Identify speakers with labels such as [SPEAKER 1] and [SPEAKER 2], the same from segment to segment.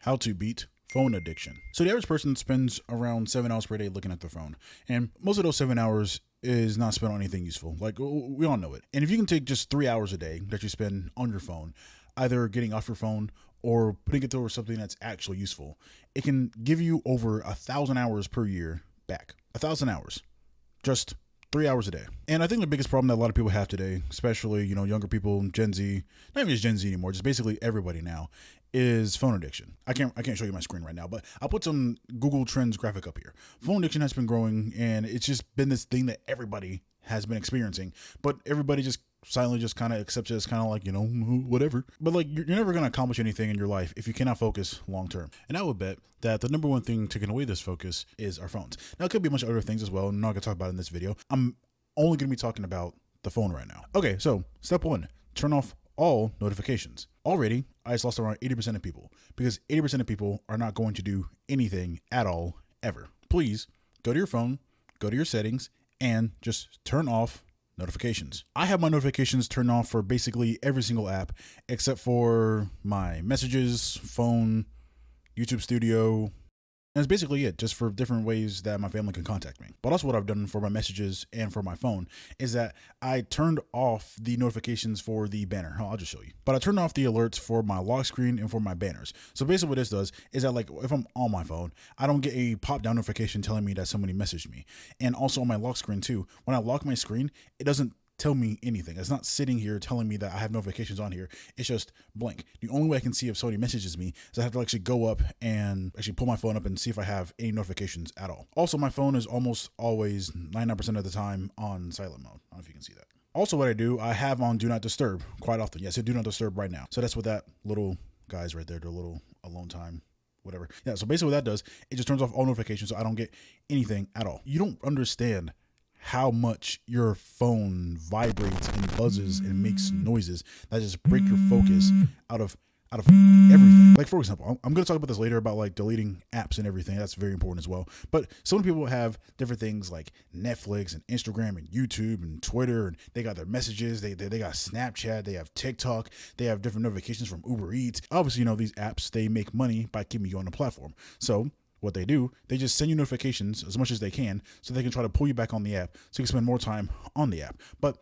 [SPEAKER 1] How to beat phone addiction. So the average person spends around 7 hours per day looking at their phone. And most of those 7 hours is not spent on anything useful. Like, we all know it. And if you can take just 3 hours a day that you spend on your phone, either getting off your phone or putting it towards something that's actually useful, it can give you over 1,000 hours per year back. 1,000 hours. Just 3 hours a day. And I think the biggest problem that a lot of people have today, especially, younger people, Gen Z, not even just Gen Z anymore, just basically everybody now, is phone addiction. I can't show you my screen right now, but I'll put some Google Trends graphic up here. Phone addiction has been growing, and it's just been this thing that everybody has been experiencing, but everybody just silently just kind of accepts it as kind of like, whatever. But like, you're never going to accomplish anything in your life if you cannot focus long term. And I would bet that the number one thing taking away this focus is our phones. Now, it could be a bunch of other things as well. I'm not going to talk about it in this video. I'm only going to be talking about the phone right now. Okay, so step one, turn off all notifications. Already, I just lost around 80% of people because 80% of people are not going to do anything at all, ever. Please go to your phone, go to your settings, and just turn off notifications. I have my notifications turned off for basically every single app except for my messages, phone, YouTube Studio. And that's basically it, just for different ways that my family can contact me. But also what I've done for my messages and for my phone is that I turned off the notifications for the banner. I'll just show you. But I turned off the alerts for my lock screen and for my banners. So basically what this does is that, like, if I'm on my phone, I don't get a pop-down notification telling me that somebody messaged me. And also on my lock screen too, when I lock my screen, it doesn't tell me anything. It's not sitting here telling me that I have notifications on here. It's just blank. The only way I can see if somebody messages me is I have to actually go up and actually pull my phone up and see if I have any notifications at all. Also, my phone is almost always 99% of the time on silent mode. I don't know if you can see that. Also, what I do, I have on Do Not Disturb quite often. Yes, I Do Not Disturb right now. So that's what that little guy's right there, the little alone time, whatever. Yeah, so basically what that does, it just turns off all notifications so I don't get anything at all. You don't understand how much your phone vibrates and buzzes and makes noises that just break your focus out of everything. Like, for example, I'm going to talk about this later about like deleting apps and everything. That's very important as well. But some people have different things like Netflix and Instagram and YouTube and Twitter, and they got their messages. They got Snapchat. They have TikTok. They have different notifications from Uber Eats. Obviously, these apps, they make money by keeping you on the platform. So what they do, they just send you notifications as much as they can so they can try to pull you back on the app so you can spend more time on the app. But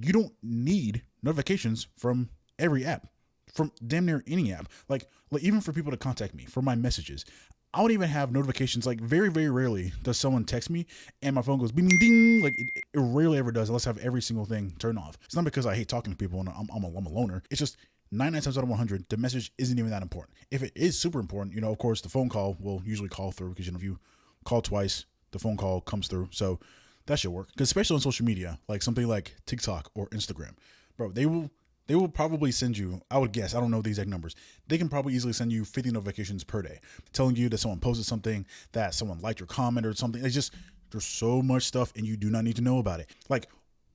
[SPEAKER 1] you don't need notifications from every app, from damn near any app. Like even for people to contact me, for my messages, I don't even have notifications. Like, very, very rarely does someone text me and my phone goes bing, bing, ding. Like, it rarely ever does unless I have every single thing turned off. It's not because I hate talking to people and I'm a loner. It's just 99 times out of 100, the message isn't even that important. If it is super important, of course, the phone call will usually call through because, if you call twice, the phone call comes through. So that should work. Because especially on social media, like something like TikTok or Instagram, bro, they will probably send you, I would guess, I don't know the exact numbers, they can probably easily send you 50 notifications per day telling you that someone posted something, that someone liked your comment or something. It's just, there's so much stuff and you do not need to know about it. Like,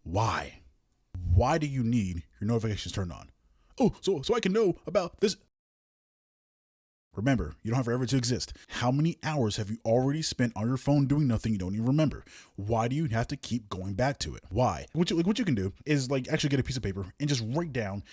[SPEAKER 1] why? Why do you need your notifications turned on? Oh, so I can know about this. Remember, you don't have forever to exist. How many hours have you already spent on your phone doing nothing you don't even remember? Why do you have to keep going back to it? Why? What you can do is actually get a piece of paper and just write down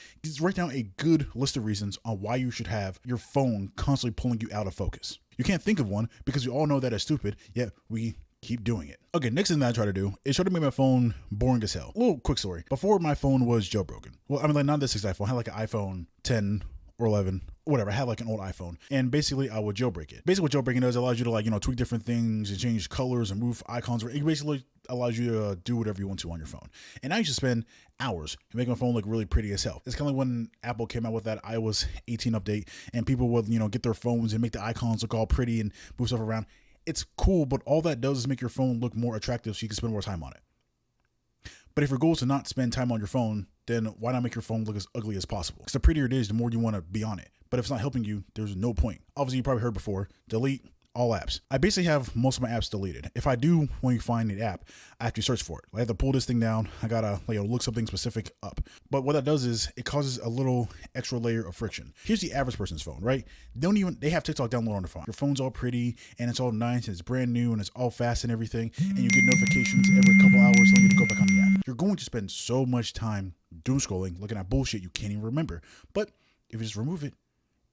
[SPEAKER 1] a good list of reasons on why you should have your phone constantly pulling you out of focus. You can't think of one because we all know that it's stupid, yet we keep doing it. Okay, next thing that I try to do is try to make my phone boring as hell. A little quick story. Before, my phone was jailbroken. Well, I mean, like, not this exact phone. I had like an iPhone 10 or 11, whatever. I had like an old iPhone, and basically I would jailbreak it. Basically what jailbreaking does, it allows you to tweak different things and change colors and move icons. It basically allows you to do whatever you want to on your phone. And I used to spend hours making my phone look really pretty as hell. It's kind of like when Apple came out with that iOS 18 update and people would, get their phones and make the icons look all pretty and move stuff around. It's cool, but all that does is make your phone look more attractive so you can spend more time on it. But if your goal is to not spend time on your phone, then why not make your phone look as ugly as possible? Because the prettier it is, the more you want to be on it. But if it's not helping you, there's no point. Obviously, you probably heard before, delete all apps. I basically have most of my apps deleted. If I do want to find an app, I have to search for it. I have to pull this thing down. I gotta look something specific up. But what that does is it causes a little extra layer of friction. Here's the average person's phone, right? They have TikTok downloaded on their phone. Your phone's all pretty and it's all nice and it's brand new and it's all fast and everything. And you get notifications every couple hours telling you to go back on the app. You're going to spend so much time doom scrolling, looking at bullshit you can't even remember. But if you just remove it,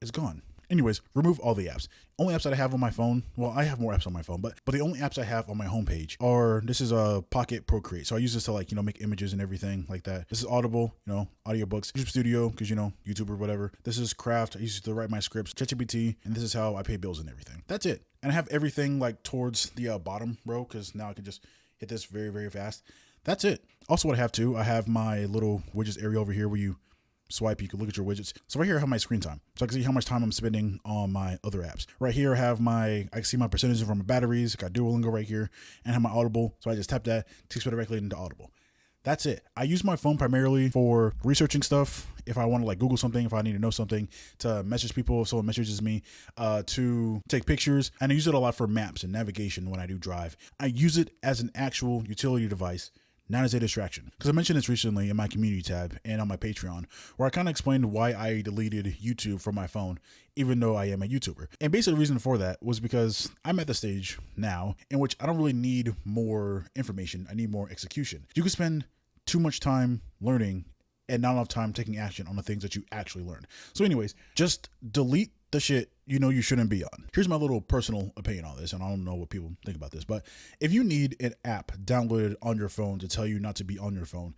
[SPEAKER 1] it's gone. Anyways, remove all the apps. Only apps that I have on my phone, well, I have more apps on my phone, but the only apps I have on my homepage are, this is a Pocket Procreate. So I use this to like, make images and everything like that. This is Audible, audiobooks, YouTube Studio, because, YouTube or whatever. This is Craft. I use it to write my scripts, ChatGPT, and this is how I pay bills and everything. That's it. And I have everything like towards the bottom row, because now I can just hit this very, very fast. That's it. Also, what I have too, I have my little widgets area over here where you swipe, you can look at your widgets. So right here I have my screen time, so I can see how much time I'm spending on my other apps. Right here I can see my percentage from my batteries. I got Duolingo right here, and I have my Audible, so I just tap that, takes me directly into Audible. That's it. I use my phone primarily for researching stuff. If I want to like Google something, if I need to know something, to message people if someone messages me, to take pictures. And I use it a lot for maps and navigation when I do drive. I use it as an actual utility device, not as a distraction. Because I mentioned this recently in my community tab and on my Patreon, where I kind of explained why I deleted YouTube from my phone, even though I am a YouTuber. And basically the reason for that was because I'm at the stage now in which I don't really need more information. I need more execution. You can spend too much time learning and not enough time taking action on the things that you actually learn. So anyways, just delete the shit you shouldn't be on. Here's my little personal opinion on this, and I don't know what people think about this, but if you need an app downloaded on your phone to tell you not to be on your phone,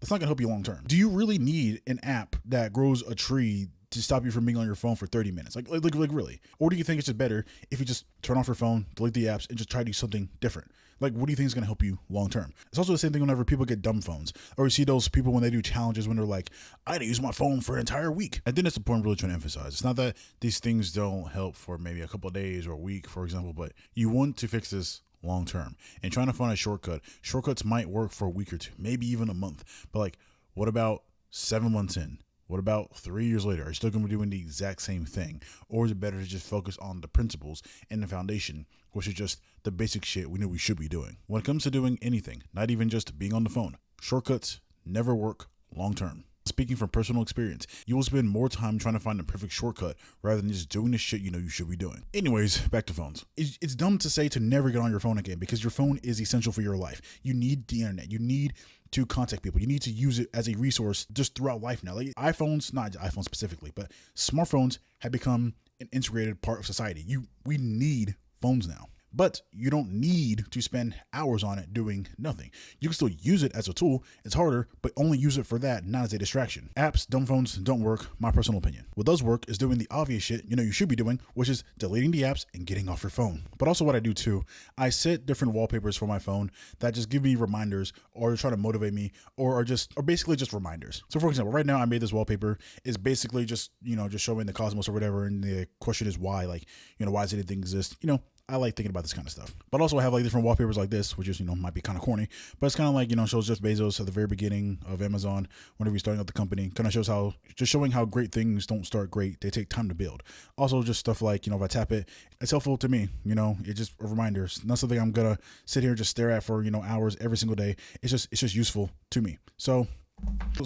[SPEAKER 1] that's not gonna help you long term. Do you really need an app that grows a tree to stop you from being on your phone for 30 minutes? Like really? Or do you think it's just better if you just turn off your phone, delete the apps, and just try to do something different? Like, what do you think is going to help you long term? It's also the same thing whenever people get dumb phones, or you see those people when they do challenges when they're like, I had to use my phone for an entire week. I think that's the point I'm really trying to emphasize. It's not that these things don't help for maybe a couple of days or a week, for example, but you want to fix this long term. And trying to find a shortcuts might work for a week or two, maybe even a month. But like, what about 7 months in? What about 3 years later? Are you still going to be doing the exact same thing? Or is it better to just focus on the principles and the foundation, which is just the basic shit we knew we should be doing? When it comes to doing anything, not even just being on the phone, shortcuts never work long term. Speaking from personal experience, you will spend more time trying to find the perfect shortcut rather than just doing the shit you should be doing. Anyways, back to phones. It's dumb to say to never get on your phone again, because your phone is essential for your life. You need the internet. You need to contact people. You need to use it as a resource just throughout life now. Like iPhones, not iPhones specifically, but smartphones have become an integrated part of society. We need phones now. But you don't need to spend hours on it doing nothing. You can still use it as a tool. It's harder, but only use it for that, not as a distraction. Apps, dumb phones don't work, my personal opinion. What does work is doing the obvious shit you should be doing, which is deleting the apps and getting off your phone. But also what I do too, I set different wallpapers for my phone that just give me reminders or try to motivate me or basically just reminders. So for example, right now I made this wallpaper. It's basically just showing the cosmos or whatever, and the question is why, why does anything exist? I like thinking about this kind of stuff. But also I have like different wallpapers like this, which is, might be kind of corny, but it's kind of like, shows Jeff Bezos at the very beginning of Amazon, whenever he's starting up the company, kind of shows showing how great things don't start great. They take time to build. Also just stuff like, if I tap it, it's helpful to me, it's just a reminder. It's not something I'm going to sit here and just stare at for, hours every single day. It's just useful to me. So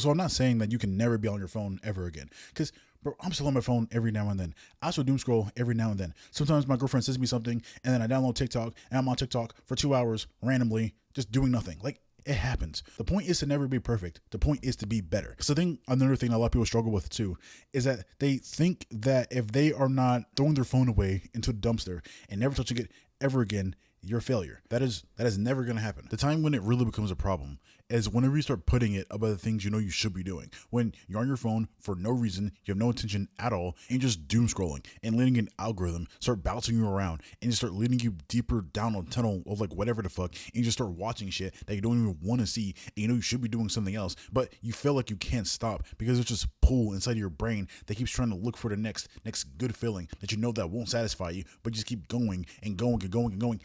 [SPEAKER 1] I'm not saying that you can never be on your phone ever again, because bro, I'm still on my phone every now and then. I also doom scroll every now and then. Sometimes my girlfriend sends me something and then I download TikTok and I'm on TikTok for 2 hours randomly, just doing nothing. Like, it happens. The point is to never be perfect. The point is to be better. So another thing a lot of people struggle with too is that they think that if they are not throwing their phone away into the dumpster and never touching it ever again, you're a failure. That is never going to happen. The time when it really becomes a problem is whenever you start putting it above the things you should be doing. When you're on your phone for no reason, you have no attention at all, and you're just doom scrolling and letting an algorithm start bouncing you around and just start leading you deeper down a tunnel of like whatever the fuck, and you just start watching shit that you don't even want to see, and you should be doing something else, but you feel like you can't stop because it's just pull inside of your brain that keeps trying to look for the next good feeling that won't satisfy you, but you just keep going and going and going and going.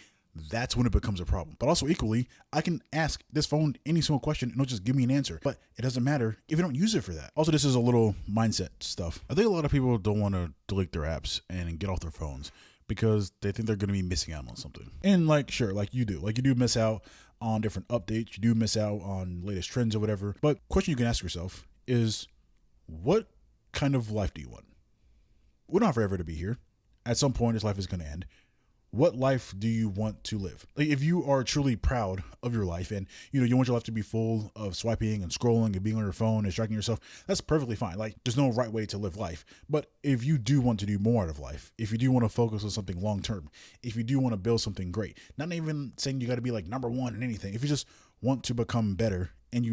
[SPEAKER 1] That's when it becomes a problem. But also equally, I can ask this phone any single question and it'll just give me an answer. But it doesn't matter if you don't use it for that. Also, this is a little mindset stuff. I think a lot of people don't want to delete their apps and get off their phones because they think they're going to be missing out on something. And sure, you do miss out on different updates. You do miss out on latest trends or whatever. But question you can ask yourself is, what kind of life do you want? We're not forever to be here. At some point, this life is going to end. what life do you want to live? Like, if you are truly proud of your life and you want your life to be full of swiping and scrolling and being on your phone and distracting yourself, that's perfectly fine. Like, there's no right way to live life. But if you do want to do more out of life, if you do want to focus on something long term, if you do want to build something great, not even saying you got to be like number one in anything, if you just want to become better and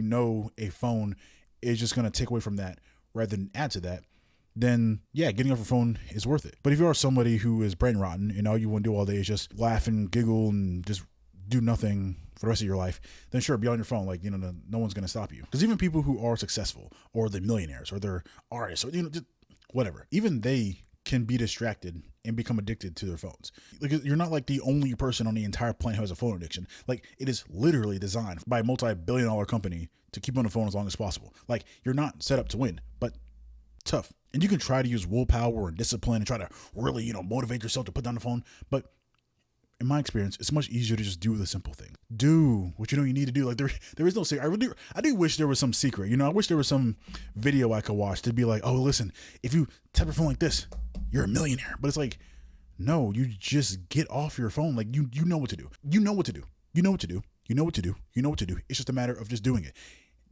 [SPEAKER 1] a phone is just going to take away from that rather than add to that, then yeah, getting off your phone is worth it. But if you are somebody who is brain rotten and all you want to do all day is just laugh and giggle and just do nothing for the rest of your life, then sure, be on your phone. Like, no one's going to stop you. Because even people who are successful or they're millionaires or they're artists or, just whatever, even they can be distracted and become addicted to their phones. Like, you're not like the only person on the entire planet who has a phone addiction. Like, it is literally designed by a multi-billion-dollar company to keep on the phone as long as possible. Like, you're not set up to win, but tough. And you can try to use willpower and discipline and try to really, motivate yourself to put down the phone. But in my experience, it's much easier to just do the simple thing. Do what you need to do. Like, there is no secret. I do wish there was some secret. I wish there was some video I could watch to be like, oh, listen, if you tap your phone like this, you're a millionaire. But it's like, no, you just get off your phone. Like, you know what to do. You know what to do. You know what to do. You know what to do. You know what to do. It's just a matter of just doing it.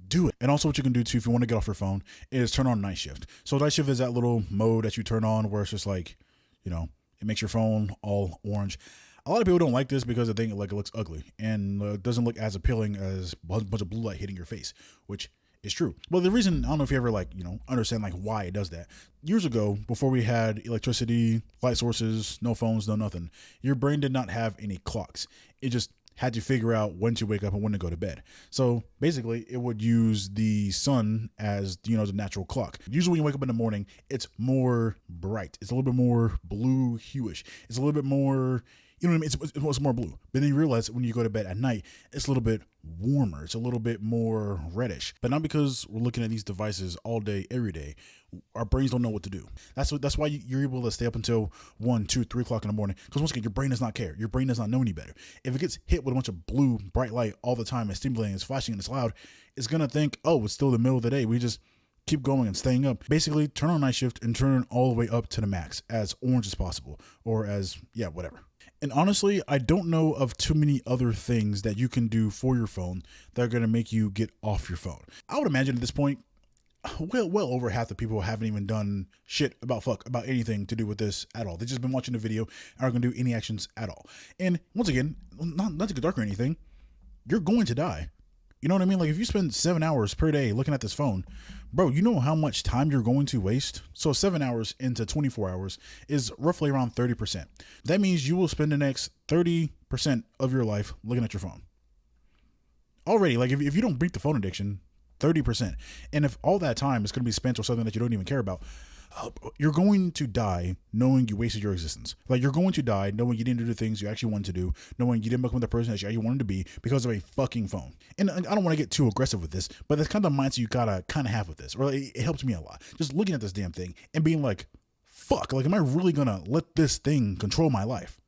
[SPEAKER 1] Do it. And also what you can do too, if you want to get off your phone, is turn on night shift. So night shift is that little mode that you turn on where it's just like, it makes your phone all orange. A lot of people don't like this because they think it looks ugly and doesn't look as appealing as a bunch of blue light hitting your face, which is true. But the reason, I don't know if you ever understand why it does that. Years ago, before we had electricity, light sources, no phones, no nothing, your brain did not have any clocks. It just had to figure out when to wake up and when to go to bed. So basically, it would use the sun as, the natural clock. Usually when you wake up in the morning, it's more bright. It's a little bit more blue hueish. It's a little bit more, it's more blue. But then you realize that when you go to bed at night, it's a little bit warmer. It's a little bit more reddish. But not because we're looking at these devices all day, every day. Our brains don't know what to do. That's why you're able to stay up until 1, 2, 3 o'clock in the morning. Because once again, your brain does not care. Your brain does not know any better. If it gets hit with a bunch of blue, bright light all the time and stimulating, it's flashing and it's loud, it's going to think, oh, it's still the middle of the day. We just keep going and staying up. Basically, turn on night shift and turn all the way up to the max, as orange as possible, or as, whatever. And honestly, I don't know of too many other things that you can do for your phone that are going to make you get off your phone. I would imagine at this point, well over half the people haven't even done shit about anything to do with this at all. They've just been watching the video and aren't going to do any actions at all. And once again, not to get dark or anything, you're going to die. You know what I mean? Like, if you spend 7 hours per day looking at this phone, bro, you know how much time you're going to waste? So 7 hours into 24 hours is roughly around 30%. That means you will spend the next 30% of your life looking at your phone. Already, like, if you don't beat the phone addiction, 30%. And if all that time is going to be spent on something that you don't even care about, you're going to die knowing you wasted your existence. Like, you're going to die knowing you didn't do the things you actually wanted to do, knowing you didn't become the person that you actually wanted to be because of a fucking phone. And I don't want to get too aggressive with this, but that's kind of the mindset you gotta kind of have with this. Or it helps me a lot. Just looking at this damn thing and being like, fuck, like, am I really gonna let this thing control my life?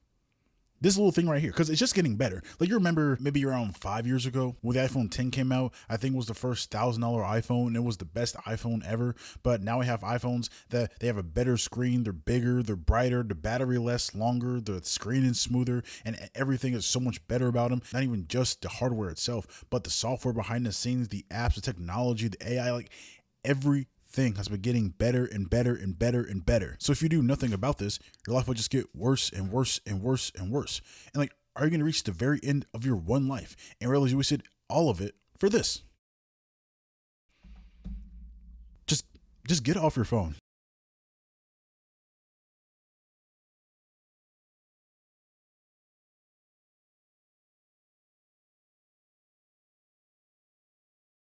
[SPEAKER 1] This little thing right here, because it's just getting better. Like, you remember maybe around 5 years ago when the iPhone 10 came out, I think it was the first $1,000 iPhone. It was the best iPhone ever. But now we have iPhones that they have a better screen. They're bigger, they're brighter, the battery lasts longer, the screen is smoother, and everything is so much better about them. Not even just the hardware itself, but the software behind the scenes, the apps, the technology, the AI, like everything has been getting better and better and better and better. So if you do nothing about this, your life will just get worse and worse and worse and worse. And like, are you going to reach the very end of your one life and realize you wasted all of it for this? Just get off your phone.